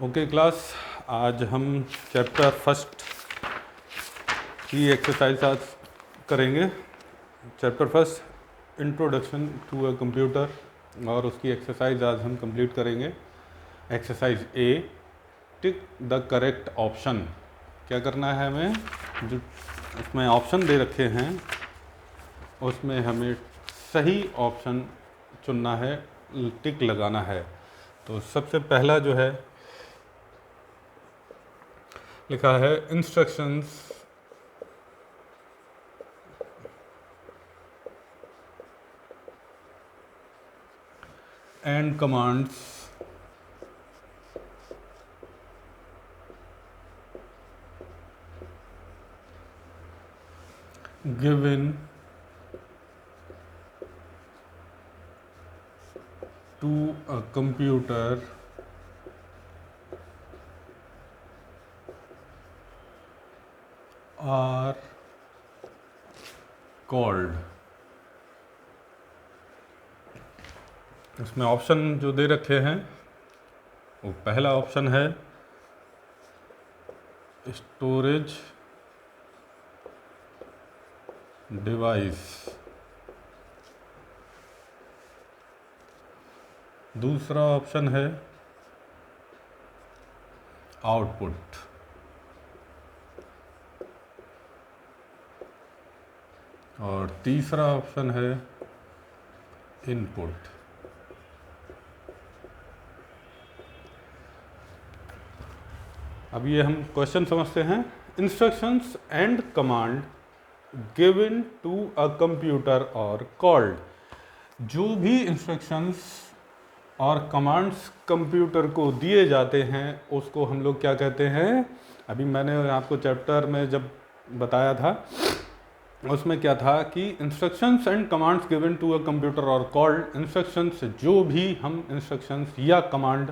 Okay class, आज हम chapter first की एक्सरसाइज आज करेंगे। Chapter first introduction to a computer, और उसकी एक्सरसाइज आज हम कंप्लीट करेंगे। Exercise A, tick the correct option. क्या करना है हमें? जो उसमें ऑप्शन दे रखे हैं उसमें हमें सही ऑप्शन चुनना है, टिक लगाना है। तो सबसे पहला जो है लिखा है instructions and commands given to a computer are called। इसमें ऑप्शन जो दे रखे हैं वो पहला ऑप्शन है स्टोरेज डिवाइस, दूसरा ऑप्शन है आउटपुट, और तीसरा ऑप्शन है इनपुट। अब ये हम क्वेश्चन समझते हैं। Instructions and command given to a computer are called. जो भी इंस्ट्रक्शंस और कमांड्स कंप्यूटर को दिए जाते हैं उसको हम लोग क्या कहते हैं? अभी मैंने आपको चैप्टर में जब बताया था उसमें क्या था कि instructions and commands given to a computer are called. Instructions, जो भी हम इंस्ट्रक्शंस या कमांड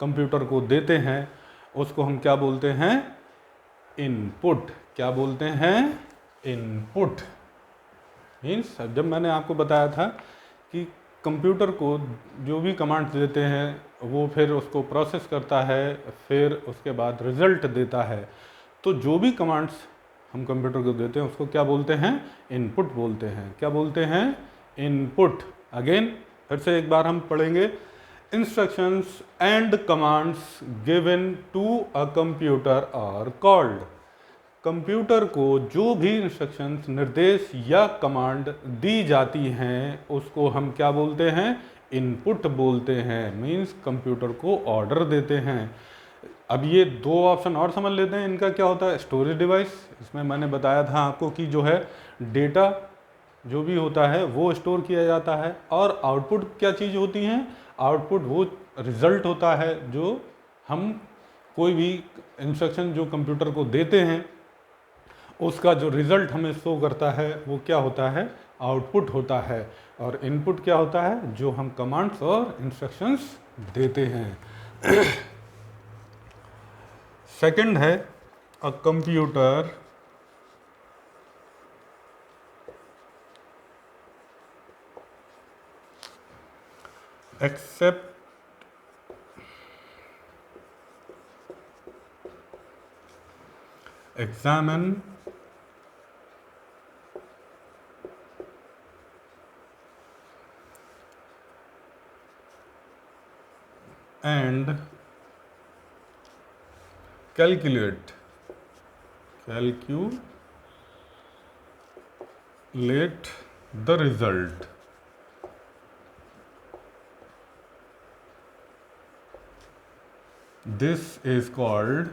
कंप्यूटर को देते हैं उसको हम क्या बोलते हैं? इनपुट। क्या बोलते हैं? इनपुट। मीन्स जब मैंने आपको बताया था कि कंप्यूटर को जो भी कमांड्स देते हैं वो फिर उसको प्रोसेस करता है, फिर उसके बाद रिजल्ट देता है। तो जो भी कमांड्स हम कंप्यूटर को देते हैं उसको क्या बोलते हैं? इनपुट बोलते हैं। क्या बोलते हैं? इनपुट। अगेन फिर से एक बार हम पढ़ेंगे। Instructions and commands given to a computer are called. Computer को जो भी इंस्ट्रक्शंस, निर्देश या कमांड दी जाती हैं उसको हम क्या बोलते हैं? इनपुट बोलते हैं। मीन्स कंप्यूटर को ऑर्डर देते हैं। अब ये दो ऑप्शन और समझ लेते हैं। इनका क्या होता है? स्टोरेज डिवाइस, इसमें मैंने बताया था आपको कि जो है डेटा जो भी होता है वो स्टोर किया जाता है। और आउटपुट क्या चीज़ होती है? आउटपुट वो रिजल्ट होता है जो हम कोई भी इंस्ट्रक्शन जो कंप्यूटर को देते हैं उसका जो रिजल्ट हमें शो करता है वो क्या होता है? आउटपुट होता है। और इनपुट क्या होता है? जो हम कमांड्स और इंस्ट्रक्शंस देते हैं। सेकंड है a computer accept examine and calculate the result। This is called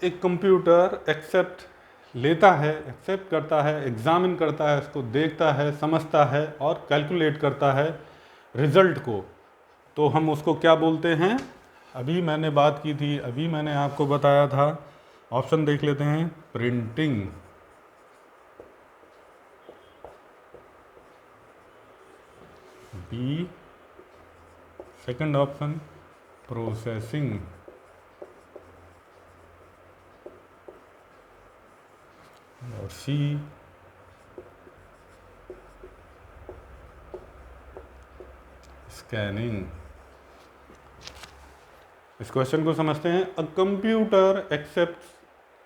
एक कंप्यूटर एक्सेप्ट लेता है, एक्सेप्ट करता है, एग्जामिन करता है, इसको देखता है, समझता है और कैलकुलेट करता है रिजल्ट को। तो हम उसको क्या बोलते हैं? अभी मैंने बात की थी, अभी मैंने आपको बताया था। ऑप्शन देख लेते हैं। Printing, B. Second option processing, और सी स्कैनिंग। इस क्वेश्चन को समझते हैं। अ कंप्यूटर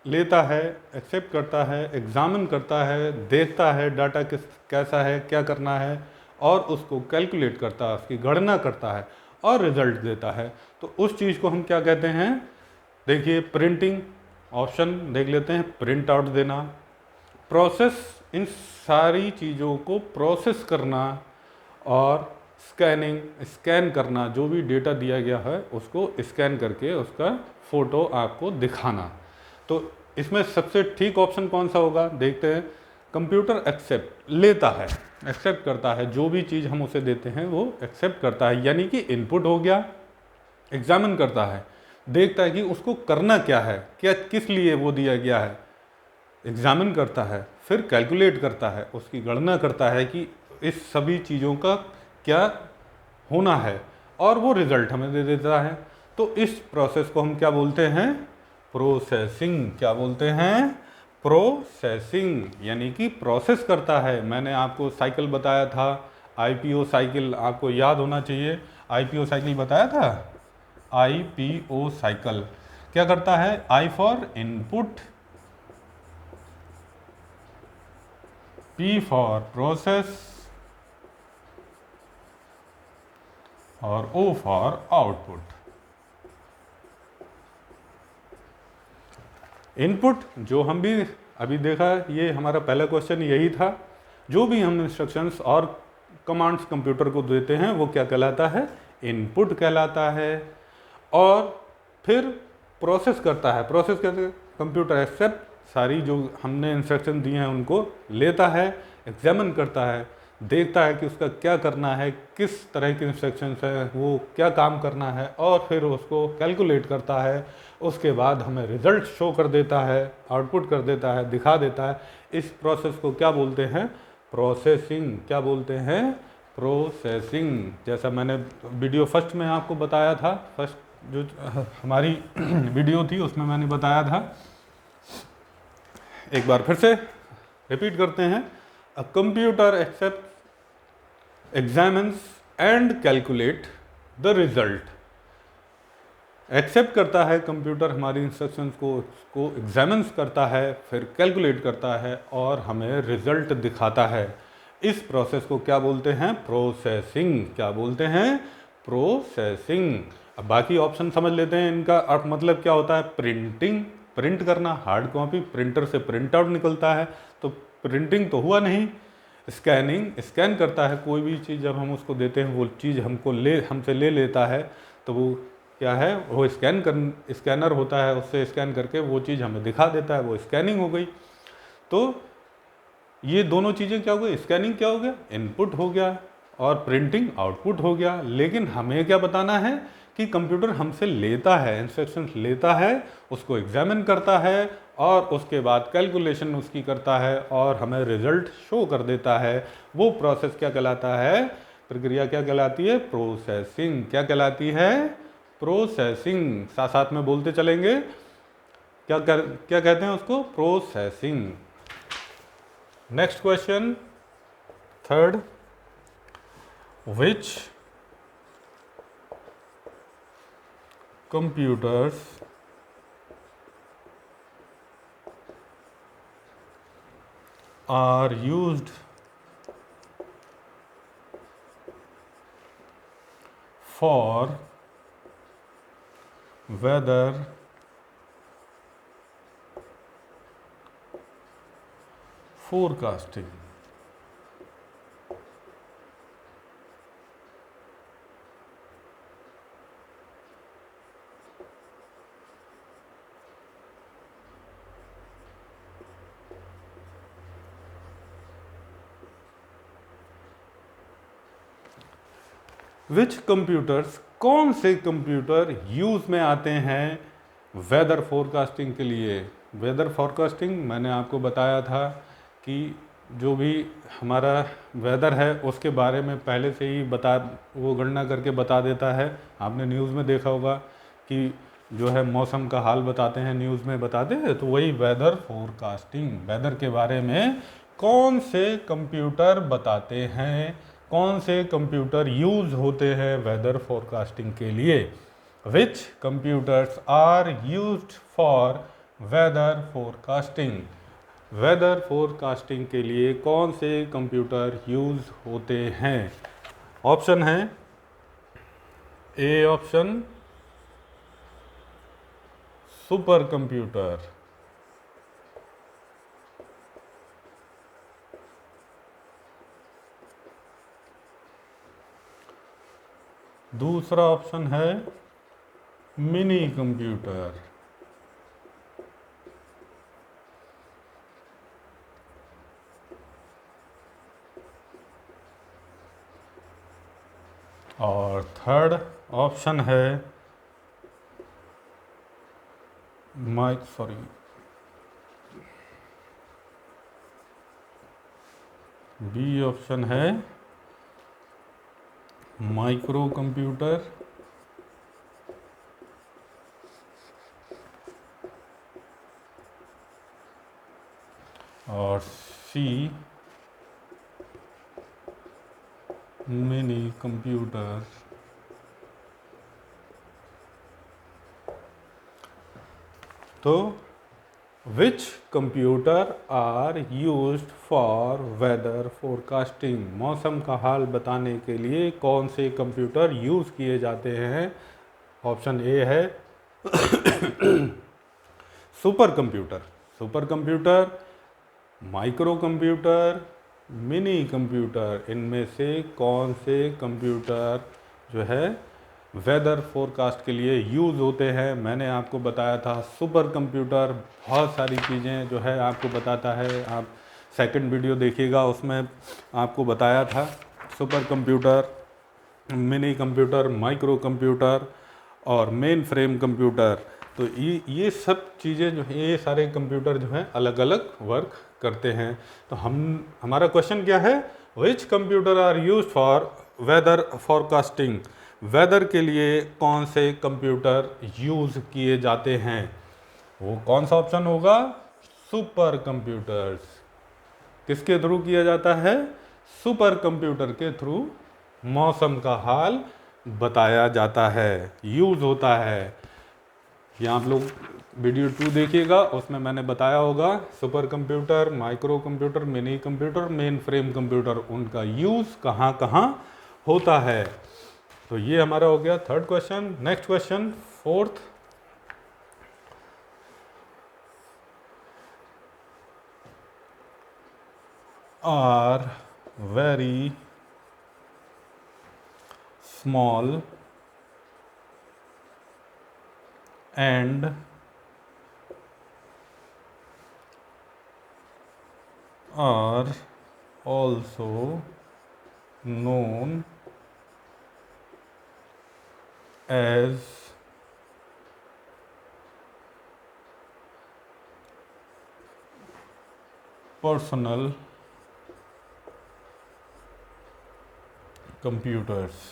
लेता है, एक्सेप्ट करता है, एग्जामिन करता है, देखता है डाटा कैसा है, क्या करना है, और उसको कैलकुलेट करता है, उसकी गणना करता है और रिजल्ट देता है। तो उस चीज़ को हम क्या कहते हैं? देखिए, प्रिंटिंग ऑप्शन देख लेते हैं। प्रिंट आउट देना, प्रोसेस, इन सारी चीज़ों को प्रोसेस करना, और स्कैनिंग, स्कैन करना, जो भी डेटा दिया गया है उसको स्कैन करके उसका फ़ोटो आपको दिखाना। तो इसमें सबसे ठीक ऑप्शन कौन सा होगा? देखते हैं। कंप्यूटर एक्सेप्ट लेता है, एक्सेप्ट करता है, जो भी चीज़ हम उसे देते हैं वो एक्सेप्ट करता है, यानी कि इनपुट हो गया। एग्जामिन करता है, देखता है कि उसको करना क्या है, क्या किस लिए वो दिया गया है। एग्जामिन करता है, फिर कैलकुलेट करता है, उसकी गणना करता है कि इस सभी चीज़ों का क्या होना है, और वो रिजल्ट हमें दे देता है। तो इस प्रोसेस को हम क्या बोलते हैं? प्रोसेसिंग। क्या बोलते हैं? प्रोसेसिंग, यानी कि प्रोसेस करता है। मैंने आपको साइकिल बताया था, आईपीओ साइकिल, आपको याद होना चाहिए। आईपीओ साइकिल बताया था। आईपीओ साइकिल क्या करता है? I for input, P for process, और ओ फॉर आउटपुट। इनपुट जो हम भी अभी देखा, ये हमारा पहला क्वेश्चन यही था। जो भी हम इंस्ट्रक्शंस और कमांड्स कंप्यूटर को देते हैं वो क्या कहलाता है? इनपुट कहलाता है। और फिर प्रोसेस करता है। प्रोसेस कैसे? कंप्यूटर एक्सेप्ट, सारी जो हमने इंस्ट्रक्शन दिए हैं उनको लेता है, एग्जामिन करता है, देखता है कि उसका क्या करना है, किस तरह की इंस्ट्रक्शंस है, वो क्या काम करना है, और फिर उसको कैलकुलेट करता है। उसके बाद हमें रिजल्ट शो कर देता है, आउटपुट कर देता है, दिखा देता है। इस प्रोसेस को क्या बोलते हैं? प्रोसेसिंग। क्या बोलते हैं? प्रोसेसिंग। जैसा मैंने वीडियो फर्स्ट में आपको बताया था, फर्स्ट जो हमारी वीडियो थी उसमें मैंने बताया था, एक बार फिर से रिपीट करते हैं। A computer accept, examines and calculate the result. Accept करता है कंप्यूटर हमारी इंस्ट्रक्शंस को, उसको एग्जामिन्स करता है, फिर कैलकुलेट करता है और हमें रिजल्ट दिखाता है। इस प्रोसेस को क्या बोलते हैं? प्रोसेसिंग। क्या बोलते हैं? प्रोसेसिंग। अब बाकी ऑप्शन समझ लेते हैं। इनका अर्थ मतलब क्या होता है? प्रिंटिंग, प्रिंट करना, हार्ड कॉपी, प्रिंटर से प्रिंट आउट निकलता है, तो प्रिंटिंग तो हुआ नहीं। स्कैनिंग, स्कैन करता है, कोई भी चीज़ जब हम उसको देते हैं वो चीज़ हमसे ले लेता है, तो वो क्या है? वो स्कैनर होता है, उससे स्कैन करके वो चीज़ हमें दिखा देता है, वो स्कैनिंग हो गई। तो ये दोनों चीज़ें क्या हो गई? स्कैनिंग क्या हो गया? इनपुट हो गया, और प्रिंटिंग आउटपुट हो गया। लेकिन हमें क्या बताना है कि कंप्यूटर हमसे लेता है, इंस्ट्रक्शंस लेता है, उसको एग्जामिन करता है, और उसके बाद कैलकुलेशन उसकी करता है और हमें रिजल्ट शो कर देता है। वो प्रोसेस क्या कहलाता है? प्रक्रिया क्या कहलाती है? प्रोसेसिंग। क्या कहलाती है? प्रोसेसिंग। साथ साथ में बोलते चलेंगे। क्या कहते हैं उसको? Processing. Next question, third. Which computers are used for weather forecasting? Which computers, कौन से कंप्यूटर यूज़ में आते हैं वेदर फोरकास्टिंग के लिए? वेदर फोरकास्टिंग मैंने आपको बताया था कि जो भी हमारा वेदर है उसके बारे में पहले से ही वो गणना करके बता देता है। आपने न्यूज़ में देखा होगा कि जो है मौसम का हाल बताते हैं, न्यूज़ में बताते हैं, तो वही वेदर फोरकास्टिंग। वेदर के बारे में कौन से कंप्यूटर बताते हैं, कौन से कंप्यूटर यूज होते हैं वेदर फोरकास्टिंग के लिए? Which computers are used for weather forecasting? Weather forecasting के लिए कौन से कंप्यूटर यूज होते हैं? ऑप्शन है ए ऑप्शन सुपर कंप्यूटर, दूसरा ऑप्शन है मिनी कंप्यूटर, और थर्ड ऑप्शन है बी ऑप्शन है माइक्रो कंप्यूटर, और सी मिनी कंप्यूटर। तो which computer are used for weather forecasting? मौसम का हाल बताने के लिए कौन से कंप्यूटर यूज़ किए जाते हैं? ऑप्शन ए है super computer, super computer, micro computer, mini computer. इनमें से कौन से कंप्यूटर जो है वेदर फोरकास्ट के लिए यूज़ होते हैं? मैंने आपको बताया था सुपर कंप्यूटर बहुत सारी चीज़ें जो है आपको बताता है। आप सेकंड वीडियो देखिएगा, उसमें आपको बताया था super computer, mini computer, micro computer और मेन फ्रेम कंप्यूटर। तो ये सब चीज़ें जो हैं, ये सारे कंप्यूटर जो हैं अलग अलग वर्क करते हैं। तो हमारा क्वेश्चन क्या है? Which computer are used for weather forecasting? Weather के लिए कौन से कंप्यूटर यूज़ किए जाते हैं? वो कौन सा ऑप्शन होगा? Super computers. किसके थ्रू किया जाता है? सुपर कंप्यूटर के थ्रू मौसम का हाल बताया जाता है, यूज़ होता है। यहाँ आप लोग वीडियो 2 देखिएगा, उसमें मैंने बताया होगा super computer, micro computer, mini computer, main frame computer, उनका यूज़ कहाँ कहाँ होता है। तो ये हमारा हो गया third question. Next question fourth, are very small and are also known as personal computers।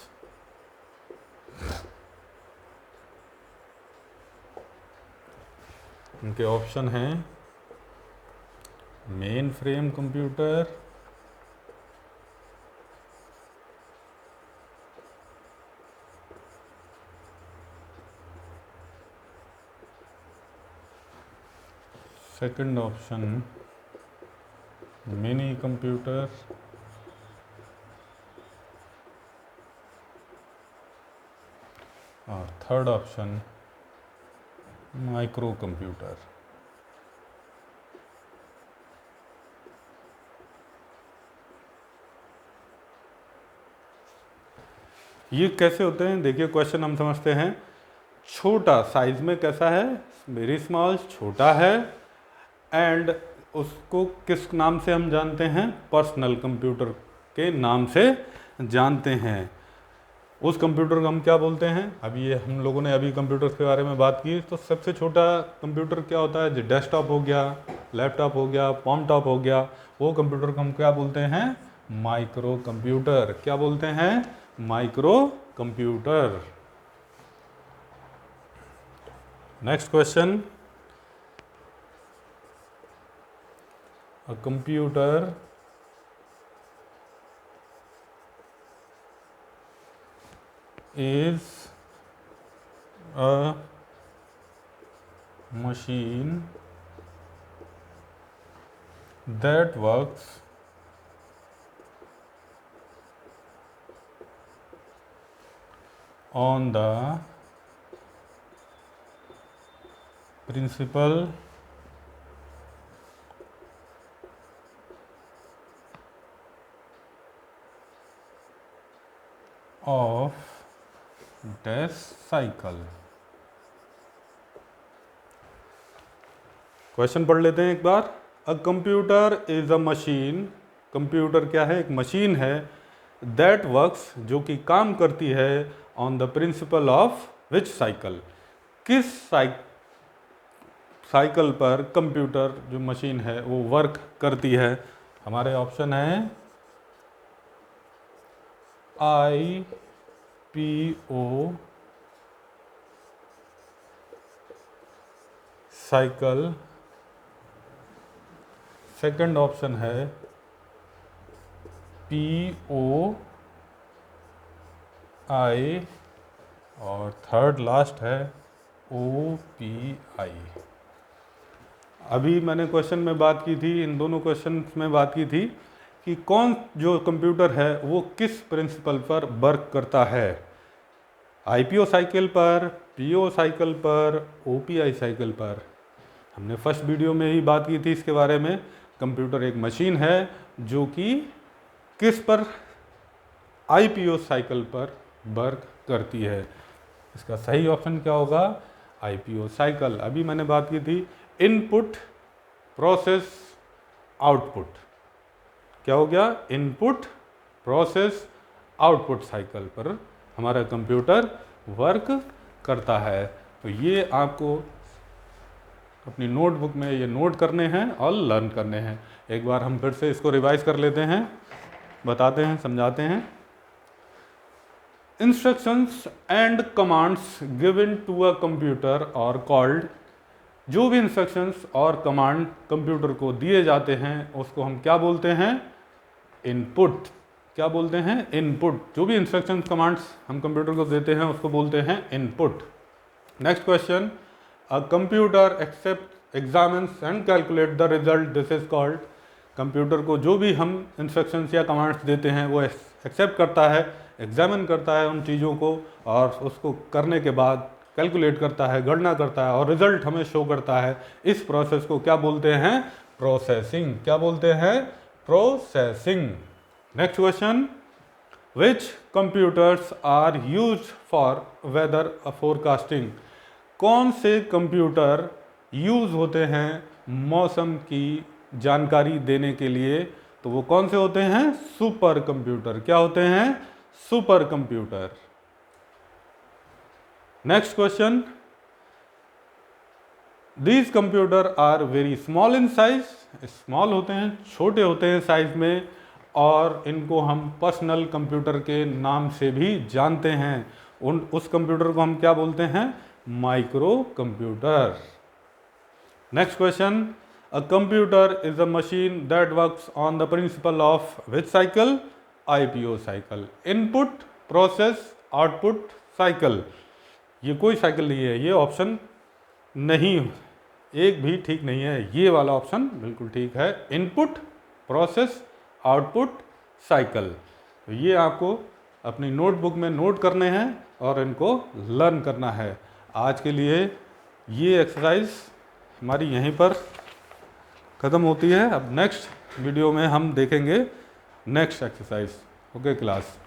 उनके ऑप्शन हैं main frame computer, second option mini computer, और थर्ड ऑप्शन माइक्रो कंप्यूटर। ये कैसे होते हैं? देखिए क्वेश्चन हम समझते हैं। छोटा साइज में कैसा है? वेरी स्मॉल, छोटा है, एंड उसको किस नाम से हम जानते हैं? पर्सनल कंप्यूटर के नाम से जानते हैं। उस कंप्यूटर को हम क्या बोलते हैं? अभी ये हम लोगों ने अभी कंप्यूटर के बारे में बात की, तो सबसे छोटा कंप्यूटर क्या होता है? जो डेस्कटॉप हो गया, लैपटॉप हो गया, पॉम टॉप हो गया, वो कंप्यूटर को हम क्या बोलते हैं? Micro computer. क्या बोलते हैं? Micro computer. Next question, a computer is a machine that works on the principle of dash cycle। Question पढ़ लेते हैं एक बार। A computer is a machine, computer क्या है? एक मशीन है। दैट वर्क्स, जो कि काम करती है, on the principle of which cycle, किस साइकिल पर कंप्यूटर जो मशीन है वो वर्क करती है? हमारे ऑप्शन है IPO साइकिल, सेकंड ऑप्शन है POI और थर्ड लास्ट है OPI। अभी मैंने क्वेश्चन में बात की थी, इन दोनों क्वेश्चन में बात की थी कि कौन जो कंप्यूटर है वो किस प्रिंसिपल पर वर्क करता है। IPO साइकिल पर, PO साइकिल पर, OPI साइकिल पर। हमने फर्स्ट वीडियो में ही बात की थी इसके बारे में। कंप्यूटर एक मशीन है जो कि किस पर, IPO साइकिल पर वर्क करती है। इसका सही ऑप्शन क्या होगा? IPO cycle. अभी मैंने बात की थी इनपुट प्रोसेस आउटपुट। क्या हो गया? इनपुट प्रोसेस आउटपुट साइकिल पर हमारा कंप्यूटर वर्क करता है। तो ये आपको अपनी नोटबुक में ये नोट करने हैं और लर्न करने हैं। एक बार हम फिर से इसको रिवाइज कर लेते हैं, बताते हैं, समझाते हैं। Instructions and commands given to a computer are called, जो भी इंस्ट्रक्शंस और कमांड कंप्यूटर को दिए जाते हैं उसको हम क्या बोलते हैं? इनपुट। क्या बोलते हैं? इनपुट। जो भी इंस्ट्रक्शंस कमांड्स हम कंप्यूटर को देते हैं उसको बोलते हैं input. Next question, a computer accept examines and calculate the result, this is called. Computer को जो भी हम इंस्ट्रक्शंस या कमांड्स देते हैं वो एक्सेप्ट करता है, एग्जामिन करता है उन चीज़ों को और उसको करने के बाद कैलकुलेट करता है, गणना करता है और रिजल्ट हमें शो करता है। इस प्रोसेस को क्या बोलते हैं? प्रोसेसिंग। क्या बोलते हैं? Processing. Next question, which computers are used for weather forecasting, कौन से कंप्यूटर यूज होते हैं मौसम की जानकारी देने के लिए? तो वो कौन से होते हैं? Super computer. क्या होते हैं? Super computer. Next question, these computer are very small in size, small होते हैं, छोटे होते हैं साइज में, और इनको हम पर्सनल कंप्यूटर के नाम से भी जानते हैं। उस कंप्यूटर को हम क्या बोलते हैं? Micro computer. Next question, a computer is a machine that works on the principle of which cycle? IPO cycle. Input process output cycle. ये कोई साइकिल नहीं है, ये ऑप्शन नहीं, एक भी ठीक नहीं है। ये वाला ऑप्शन बिल्कुल ठीक है, इनपुट प्रोसेस आउटपुट साइकिल। तो ये आपको अपनी नोटबुक में नोट करने हैं और इनको लर्न करना है। आज के लिए ये एक्सरसाइज हमारी यहीं पर ख़त्म होती है। अब नेक्स्ट वीडियो में हम देखेंगे नेक्स्ट एक्सरसाइज। Okay class.